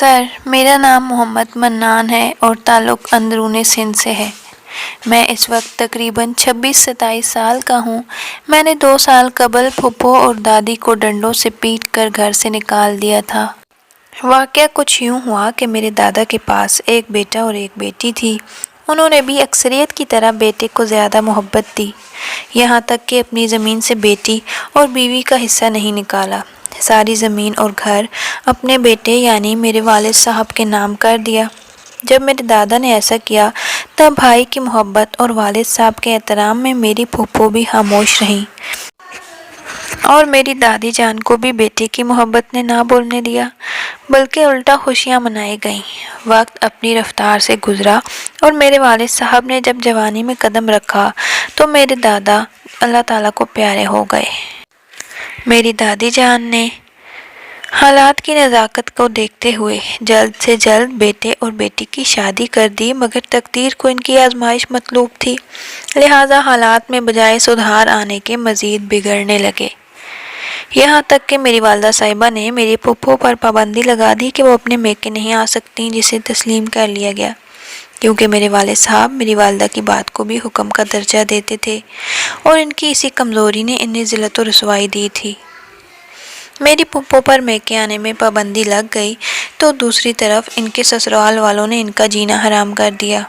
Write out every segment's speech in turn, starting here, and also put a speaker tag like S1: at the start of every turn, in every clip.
S1: سر، میرا نام محمد منان ہے اور تعلق اندرون سندھ سے ہے۔ میں اس وقت تقریباً 26-27 سال کا ہوں۔ میں نے 2 سال قبل پھپھو اور دادی کو ڈنڈوں سے پیٹ کر گھر سے نکال دیا تھا۔ واقعہ کچھ یوں ہوا کہ میرے دادا کے پاس ایک بیٹا اور ایک بیٹی تھی۔ انہوں نے بھی اکثریت کی طرح بیٹے کو زیادہ محبت دی، یہاں تک کہ اپنی زمین سے بیٹی اور بیوی کا حصہ نہیں نکالا۔ ساری زمین اور گھر اپنے بیٹے یعنی میرے والد صاحب کے نام کر دیا۔ جب میرے دادا نے ایسا کیا تب بھائی کی محبت اور والد صاحب کے احترام میں میری پھپھو بھی خاموش رہیں اور میری دادی جان کو بھی بیٹے کی محبت نے نہ بولنے دیا، بلکہ الٹا خوشیاں منائی گئیں۔ وقت اپنی رفتار سے گزرا اور میرے والد صاحب نے جب جوانی میں قدم رکھا تو میرے دادا اللہ تعالیٰ کو پیارے ہو گئے۔ میری دادی جان نے حالات کی نزاکت کو دیکھتے ہوئے جلد سے جلد بیٹے اور بیٹی کی شادی کر دی، مگر تقدیر کو ان کی آزمائش مطلوب تھی، لہٰذا حالات میں بجائے سدھار آنے کے مزید بگڑنے لگے۔ یہاں تک کہ میری والدہ صاحبہ نے میری پھپھو پر پابندی لگا دی کہ وہ اپنے میکے نہیں آ سکتی، جسے تسلیم کر لیا گیا، کیونکہ میرے والد صاحب میری والدہ کی بات کو بھی حکم کا درجہ دیتے تھے اور ان کی اسی کمزوری نے انہیں ذلت و رسوائی دی تھی۔ میری پھپھو پر میکے آنے میں پابندی لگ گئی تو دوسری طرف ان کے سسرال والوں نے ان کا جینا حرام کر دیا۔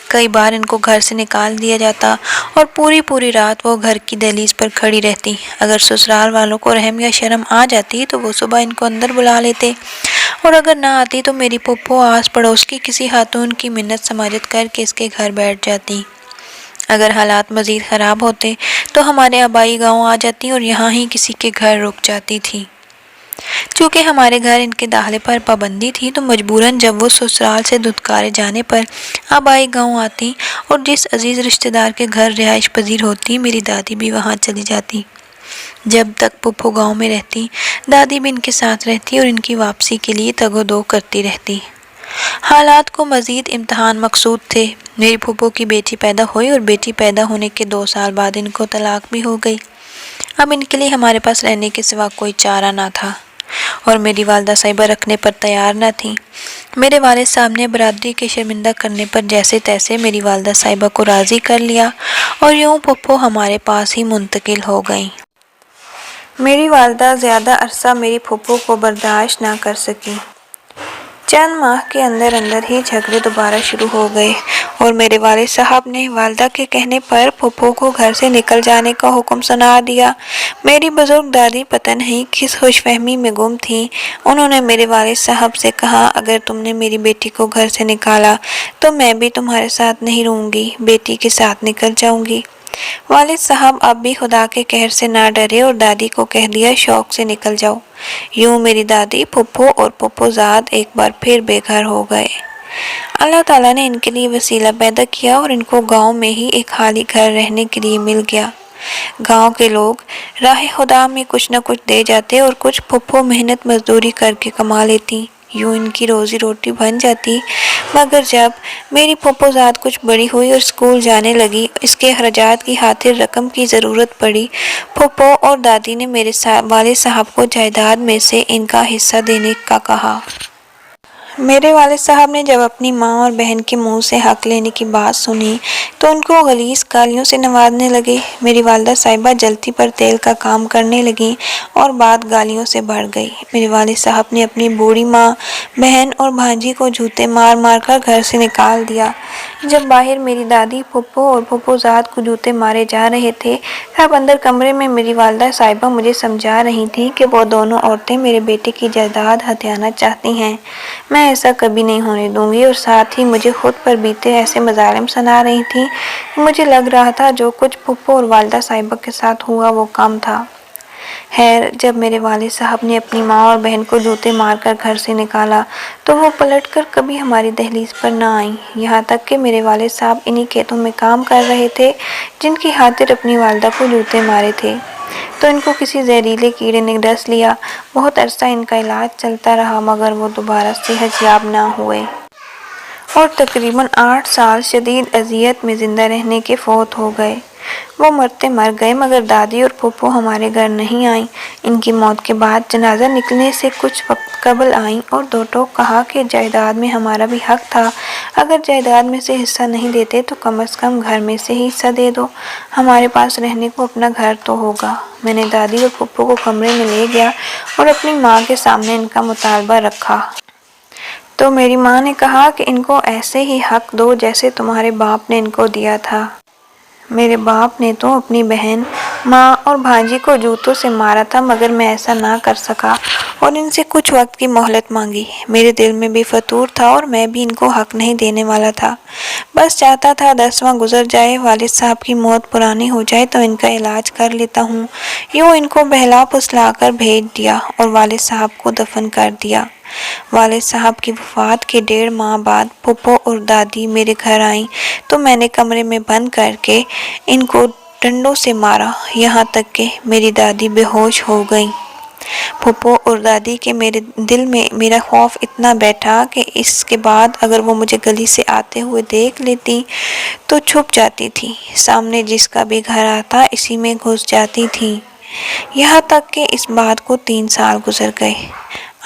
S1: کئی بار ان کو گھر سے نکال دیا جاتا اور پوری رات وہ گھر کی دہلیز پر کھڑی رہتی۔ اگر سسرال والوں کو رحم یا شرم آ جاتی تو وہ صبح ان کو اندر بلا لیتے، اور اگر نہ آتی تو میری پھپھو آس پڑوس کی کسی خاتون کی منت سماجت کر کے اس کے گھر بیٹھ جاتی۔ اگر حالات مزید خراب ہوتے تو ہمارے آبائی گاؤں آ جاتی اور یہاں ہی کسی کے گھر رک جاتی تھی۔ چونکہ ہمارے گھر ان کے داخلے پر پابندی تھی تو مجبوراً جب وہ سسرال سے دھتکارے جانے پر آبائی گاؤں آتی اور جس عزیز رشتہ دار کے گھر رہائش پذیر ہوتی میری دادی بھی وہاں چلی جاتی۔ جب تک پھپھو گاؤں میں رہتی دادی بھی ان کے ساتھ رہتی اور ان کی واپسی کے لیے تگ و دو کرتی رہتی۔ حالات کو مزید امتحان مقصود تھے۔ میری پھپھو کی بیٹی پیدا ہوئی اور بیٹی پیدا ہونے کے 2 سال بعد ان کو طلاق بھی ہو گئی۔ اب ان کے لیے ہمارے پاس رہنے کے سوا کوئی چارہ نہ تھا اور میری والدہ صاحبہ رکھنے پر تیار نہ تھیں۔ میرے والد صاحب نے برادری کے شرمندہ کرنے پر جیسے تیسے میری والدہ صاحبہ کو راضی کر لیا اور یوں پھپھو ہمارے پاس ہی منتقل ہو گئیں۔ میری والدہ زیادہ عرصہ میری پھپھو کو برداشت نہ کر سکیں۔ چند ماہ کے اندر ہی جھگڑے دوبارہ شروع ہو گئے اور میرے والد صاحب نے والدہ کے کہنے پر پھپھو کو گھر سے نکل جانے کا حکم سنا دیا۔ میری بزرگ دادی پتہ نہیں کس خوش فہمی میں گم تھیں۔ انہوں نے میرے والد صاحب سے کہا، اگر تم نے میری بیٹی کو گھر سے نکالا تو میں بھی تمہارے ساتھ نہیں رہوں گی، بیٹی کے ساتھ نکل جاؤں گی۔ والد صاحب اب بھی خدا کے قہر سے نہ ڈرے اور دادی کو کہہ دیا، شوق سے نکل جاؤ۔ یوں میری دادی، پھپھو اور پھپھو زاد ایک بار پھر بے گھر ہو گئے۔ اللہ تعالیٰ نے ان کے لیے وسیلہ پیدا کیا اور ان کو گاؤں میں ہی ایک خالی گھر رہنے کے لیے مل گیا۔ گاؤں کے لوگ راہ خدا میں کچھ نہ کچھ دے جاتے اور کچھ پھپھو محنت مزدوری کر کے کما لیتی، یوں ان کی روزی روٹی بن جاتی۔ مگر جب میری پھپھو زاد کچھ بڑی ہوئی اور اسکول جانے لگی، اس کے اخراجات کی خاطر رقم کی ضرورت پڑی، پھپھو اور دادی نے میرے والد صاحب کو جائیداد میں سے ان کا حصہ دینے کا کہا۔ میرے والد صاحب نے جب اپنی ماں اور بہن کے منہ سے حق لینے کی بات سنی تو ان کو غلیظ گالیوں سے نوازنے لگے۔ میری والدہ صاحبہ جلتی پر تیل کا کام کرنے لگیں اور بات گالیوں سے بڑھ گئی۔ میرے والد صاحب نے اپنی بوڑھی ماں، بہن اور بھانجی کو جوتے مار مار کر گھر سے نکال دیا۔ جب باہر میری دادی، پھپھو اور پھپھو زاد کو جوتے مارے جا رہے تھے تب اندر کمرے میں میری والدہ صاحبہ مجھے سمجھا رہی تھیں کہ وہ دونوں عورتیں میرے بیٹے کی جائیداد ہتھیانا چاہتی ہیں، میں ایسا کبھی نہیں ہونے دوں گی، اور ساتھ ہی مجھے خود پر بیتے ایسے مظالم سنا رہی تھیں کہ مجھے لگ رہا تھا جو کچھ پھپھو اور والدہ صاحبہ کے ساتھ ہوا وہ کم تھا۔ خیر، جب میرے والد صاحب نے اپنی ماں اور بہن کو جوتے مار کر گھر سے نکالا تو وہ پلٹ کر کبھی ہماری دہلیز پر نہ آئیں، یہاں تک کہ میرے والد صاحب انہی کھیتوں میں کام کر رہے تھے جن کی خاطر اپنی والدہ کو جوتے مارے تھے تو ان کو کسی زہریلے کیڑے نے ڈس لیا۔ بہت عرصہ ان کا علاج چلتا رہا مگر وہ دوبارہ صحت یاب نہ ہوئے اور تقریباً 8 سال شدید اذیت میں زندہ رہنے کے فوت ہو گئے۔ وہ مرتے مر گئے، مگر دادی اور پھوپھو ہمارے گھر نہیں آئیں۔ ان کی موت کے بعد جنازہ نکلنے سے کچھ وقت قبل آئیں اور دو ٹوک کہا کہ جائیداد میں ہمارا بھی حق تھا، اگر جائیداد میں سے حصہ نہیں دیتے تو کم از کم گھر میں سے ہی حصہ دے دو، ہمارے پاس رہنے کو اپنا گھر تو ہوگا۔ میں نے دادی اور پھوپھو کو کمرے میں لے گیا اور اپنی ماں کے سامنے ان کا مطالبہ رکھا۔ تو میری ماں نے کہا کہ ان کو ایسے ہی حق دو جیسے تمہارے باپ نے ان کو دیا تھا۔ میرے باپ نے تو اپنی بہن، ماں اور بھانجی کو جوتوں سے مارا تھا، مگر میں ایسا نہ کر سکا اور ان سے کچھ وقت کی مہلت مانگی۔ میرے دل میں بھی فطور تھا اور میں بھی ان کو حق نہیں دینے والا تھا، بس چاہتا تھا 10واں گزر جائے، والد صاحب کی موت پرانی ہو جائے تو ان کا علاج کر لیتا ہوں۔ یوں ان کو بہلا پھسلا کر بھیج دیا اور والد صاحب کو دفن کر دیا۔ والد صاحب کی وفات کے 1.5 ماہ بعد پھوپھو اور دادی میرے گھر آئیں تو میں نے کمرے میں بند کر کے ان کو ڈنڈوں سے مارا، یہاں تک کہ میری دادی بے ہوش ہو گئیں۔ پھوپھو اور دادی کے میرے دل میں میرا خوف اتنا بیٹھا کہ اس کے بعد اگر وہ مجھے گلی سے آتے ہوئے دیکھ لیتی تو چھپ جاتی تھی، سامنے جس کا بھی گھر آتا اسی میں گھس جاتی تھی، یہاں تک کہ اس بات کو 3 سال گزر گئے۔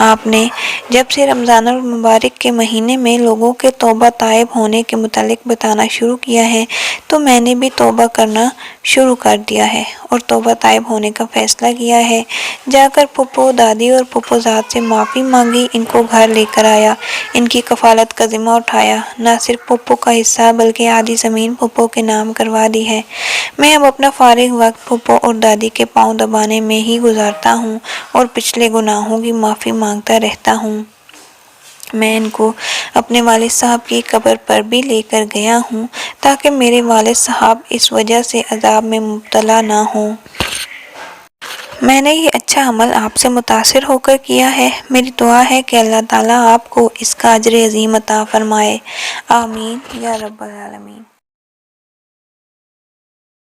S1: آپ نے جب سے رمضان المبارک کے مہینے میں لوگوں کے توبہ طائب ہونے کے متعلق بتانا شروع کیا ہے تو میں نے بھی توبہ کرنا شروع کر دیا ہے اور توبہ طائب ہونے کا فیصلہ کیا ہے۔ جا کر پھوپھو، دادی اور پھوپھوزاد سے معافی مانگی، ان کو گھر لے کر آیا، ان کی کفالت کا ذمہ اٹھایا، نہ صرف پھوپھو کا حصہ بلکہ آدھی زمین پھوپھو کے نام کروا دی ہے۔ میں اب اپنا فارغ وقت پھوپھو اور دادی کے پاؤں دبانے میں ہی گزارتا ہوں اور پچھلے گناہوں کی معافی مانگتا رہتا ہوں۔ میں ان کو اپنے والد صاحب کی قبر پر بھی لے کر گیا ہوں تاکہ میرے والد صاحب اس وجہ سے عذاب میں مبتلا نہ ہوں۔ میں نے یہ اچھا عمل آپ سے متاثر ہو کر کیا ہے۔ میری دعا ہے کہ اللہ تعالیٰ آپ کو اس کا اجر عظیم عطا فرمائے، آمین یا رب العالمین۔